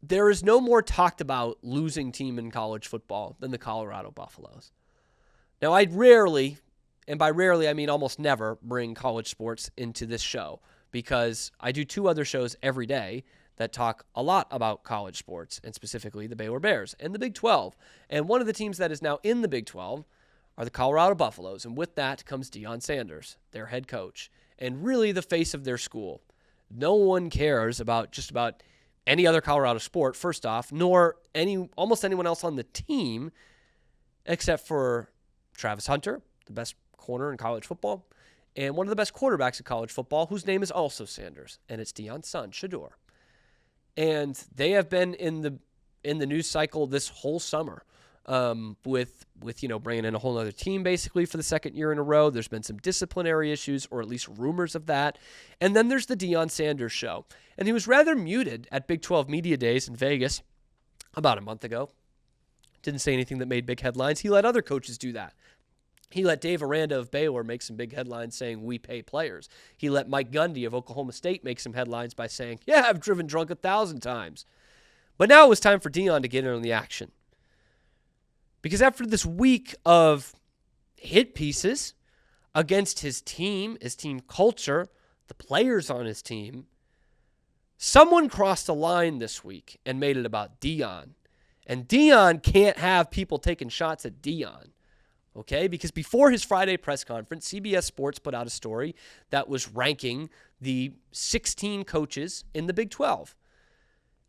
there is no more talked about losing team in college football than the Colorado Buffaloes. Now, I'd rarely, and by rarely I mean almost never, bring college sports into this show because I do 2 other shows every day that talk a lot about college sports, and specifically the Baylor Bears and the Big 12. And one of the teams that is now in the Big 12 are the Colorado Buffaloes, and with that comes Deion Sanders, their head coach, and really the face of their school. No one cares about just about any other Colorado sport, first off, nor almost anyone else on the team, except for Travis Hunter, the best corner in college football, and one of the best quarterbacks in college football, whose name is also Sanders, and it's Deion's son, Shador. And they have been in the news cycle this whole summer, with bringing in a whole other team basically for the second year in a row. There's been some disciplinary issues, or at least rumors of that. And then there's the Deion Sanders show. And he was rather muted at Big 12 Media Days in Vegas about a month ago. Didn't say anything that made big headlines. He let other coaches do that. He let Dave Aranda of Baylor make some big headlines saying, we pay players. He let Mike Gundy of Oklahoma State make some headlines by saying, yeah, I've driven drunk 1,000 times. But now it was time for Deion to get in on the action. Because after this week of hit pieces against his team culture, the players on his team, someone crossed a line this week and made it about Deion. And Deion can't have people taking shots at Deion. Okay, because before his Friday press conference, CBS Sports put out a story that was ranking the 16 coaches in the Big 12.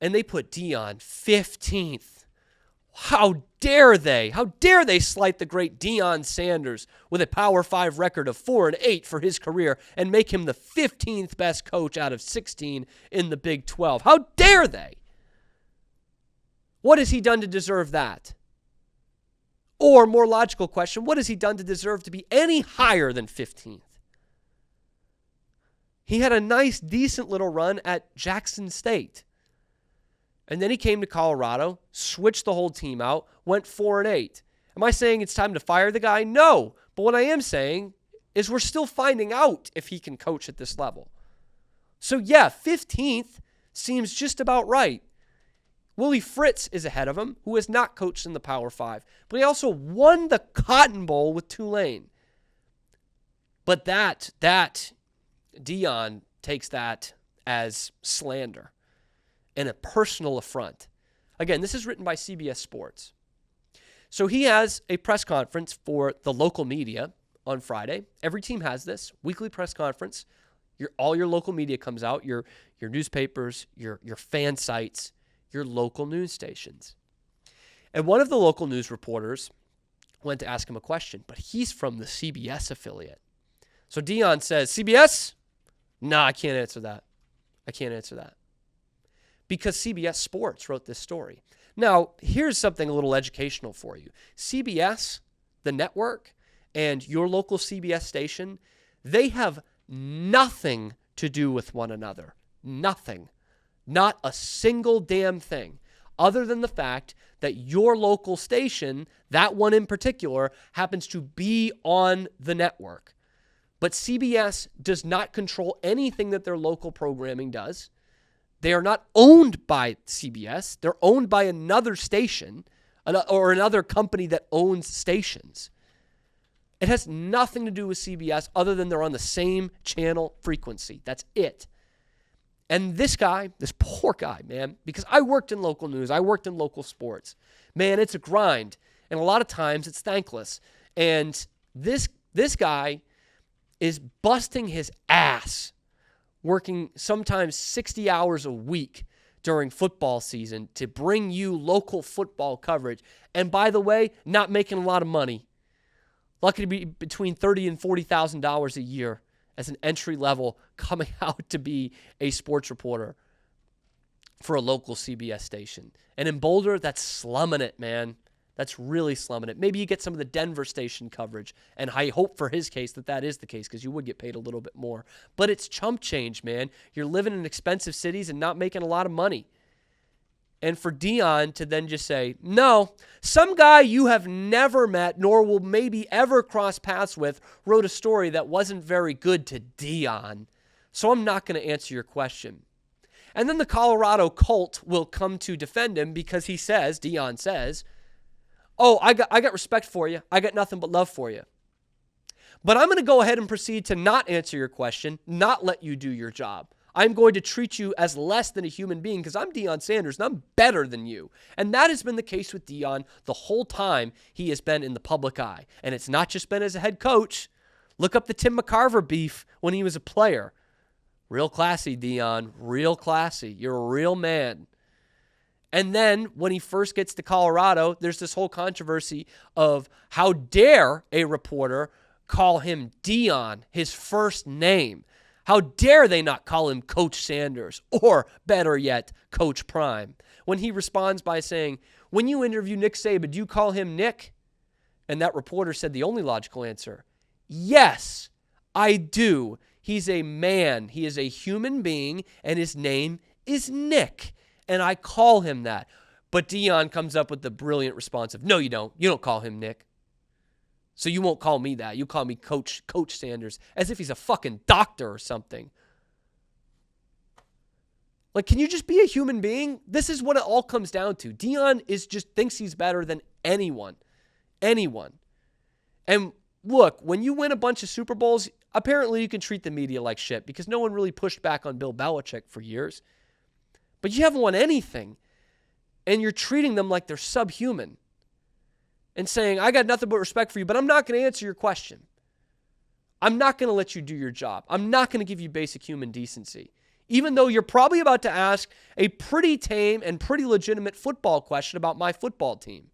And they put Deion 15th. How dare they? How dare they slight the great Deion Sanders with a Power 5 record of 4-8 for his career and make him the 15th best coach out of 16 in the Big 12? How dare they? What has he done to deserve that? Or, more logical question, what has he done to deserve to be any higher than 15th? He had a nice, decent little run at Jackson State. And then he came to Colorado, switched the whole team out, went 4-8. Am I saying it's time to fire the guy? No. But what I am saying is we're still finding out if he can coach at this level. So yeah, 15th seems just about right. Willie Fritz is ahead of him, who has not coached in the Power 5. But he also won the Cotton Bowl with Tulane. But that Deion takes that as slander and a personal affront. Again, this is written by CBS Sports. So he has a press conference for the local media on Friday. Every team has this weekly press conference. All your local media comes out, your newspapers, your fan sites, your local news stations. And one of the local news reporters went to ask him a question, but he's from the CBS affiliate. So Deion says, CBS? No, I can't answer that. Because CBS Sports wrote this story. Now, here's something a little educational for you. CBS, the network, and your local CBS station, they have nothing to do with one another. Nothing. Not a single damn thing, other than the fact that your local station, that one in particular, happens to be on the network. But CBS does not control anything that their local programming does. They are not owned by CBS. They're owned by another station or another company that owns stations. It has nothing to do with CBS other than they're on the same channel frequency. That's it. And this guy, this poor guy, man, because I worked in local news, I worked in local sports. Man, it's a grind. And a lot of times it's thankless. And this guy is busting his ass, working sometimes 60 hours a week during football season to bring you local football coverage. And by the way, not making a lot of money. Lucky to be between $30,000 and $40,000 a year as an entry level coming out to be a sports reporter for a local CBS station. And in Boulder, that's slumming it, man. That's really slumming it. Maybe you get some of the Denver station coverage, and I hope for his case that is the case because you would get paid a little bit more. But it's chump change, man. You're living in expensive cities and not making a lot of money. And for Deion to then just say, no, some guy you have never met nor will maybe ever cross paths with wrote a story that wasn't very good to Deion, so I'm not going to answer your question. And then the Colorado cult will come to defend him because he says, Deion says, oh, I got respect for you. I got nothing but love for you. But I'm going to go ahead and proceed to not answer your question, not let you do your job. I'm going to treat you as less than a human being because I'm Deion Sanders and I'm better than you. And that has been the case with Deion the whole time he has been in the public eye. And it's not just been as a head coach. Look up the Tim McCarver beef when he was a player. Real classy, Deion. Real classy. You're a real man. And then when he first gets to Colorado, there's this whole controversy of how dare a reporter call him Deion, his first name. How dare they not call him Coach Sanders or, better yet, Coach Prime? When he responds by saying, when you interview Nick Saban, do you call him Nick? And that reporter said the only logical answer, yes, I do. He's a man. He is a human being, and his name is Nick. And I call him that. But Deion comes up with the brilliant response of, no, you don't. You don't call him Nick. So you won't call me that. You call me Coach Sanders, as if he's a fucking doctor or something. Like, can you just be a human being? This is what it all comes down to. Deion thinks he's better than anyone. Anyone. And look, when you win a bunch of Super Bowls, apparently you can treat the media like shit because no one really pushed back on Bill Belichick for years. But you haven't won anything, and you're treating them like they're subhuman. And saying, I got nothing but respect for you, but I'm not going to answer your question. I'm not going to let you do your job. I'm not going to give you basic human decency. Even though you're probably about to ask a pretty tame and pretty legitimate football question about my football team.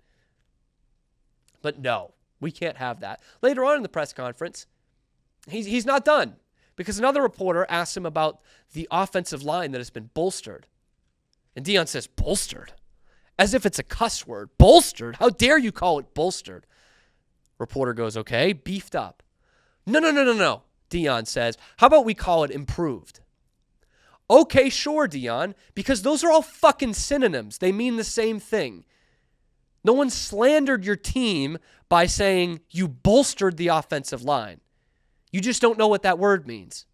But no, we can't have that. Later on in the press conference, he's not done because another reporter asks him about the offensive line that has been bolstered. And Deion says, bolstered? As if it's a cuss word. Bolstered? How dare you call it bolstered? Reporter goes, okay, beefed up. No, Deion says. How about we call it improved? Okay, sure, Deion, because those are all fucking synonyms. They mean the same thing. No one slandered your team by saying you bolstered the offensive line. You just don't know what that word means.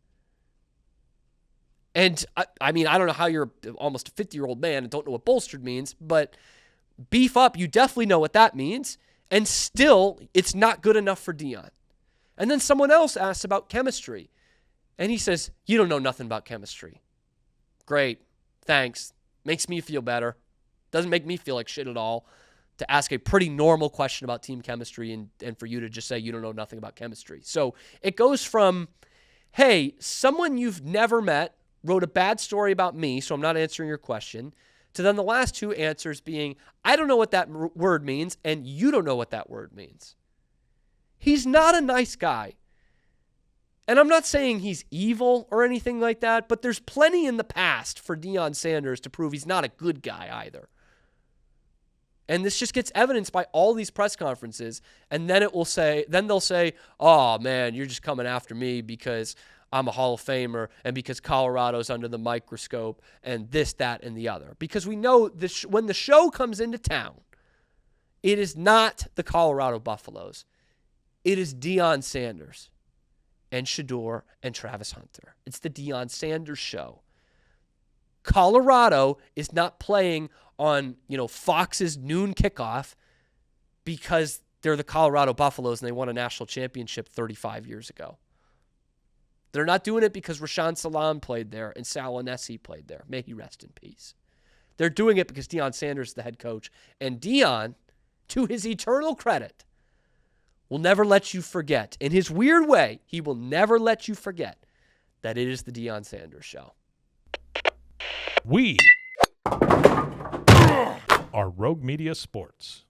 And, I mean, I don't know how you're almost a 50-year-old man and don't know what bolstered means, but beef up, you definitely know what that means, and still, it's not good enough for Deion. And then someone else asks about chemistry, and he says, you don't know nothing about chemistry. Great, thanks. Makes me feel better. Doesn't make me feel like shit at all to ask a pretty normal question about team chemistry and for you to just say you don't know nothing about chemistry. So it goes from, hey, someone you've never met wrote a bad story about me, so I'm not answering your question, to then the last two answers being, I don't know what that word means, and you don't know what that word means. He's not a nice guy. And I'm not saying he's evil or anything like that, but there's plenty in the past for Deion Sanders to prove he's not a good guy either. And this just gets evidenced by all these press conferences, and then they'll say, oh man, you're just coming after me because I'm a Hall of Famer, and because Colorado's under the microscope, and this, that, and the other. Because we know this, when the show comes into town, it is not the Colorado Buffaloes. It is Deion Sanders and Shador and Travis Hunter. It's the Deion Sanders show. Colorado is not playing on, Fox's noon kickoff because they're the Colorado Buffaloes and they won a national championship 35 years ago. They're not doing it because Rashaan Salam played there and Sal Anesi played there. May he rest in peace. They're doing it because Deion Sanders is the head coach. And Deion, to his eternal credit, will never let you forget. In his weird way, he will never let you forget that it is the Deion Sanders show. We are Rogue Media Sports.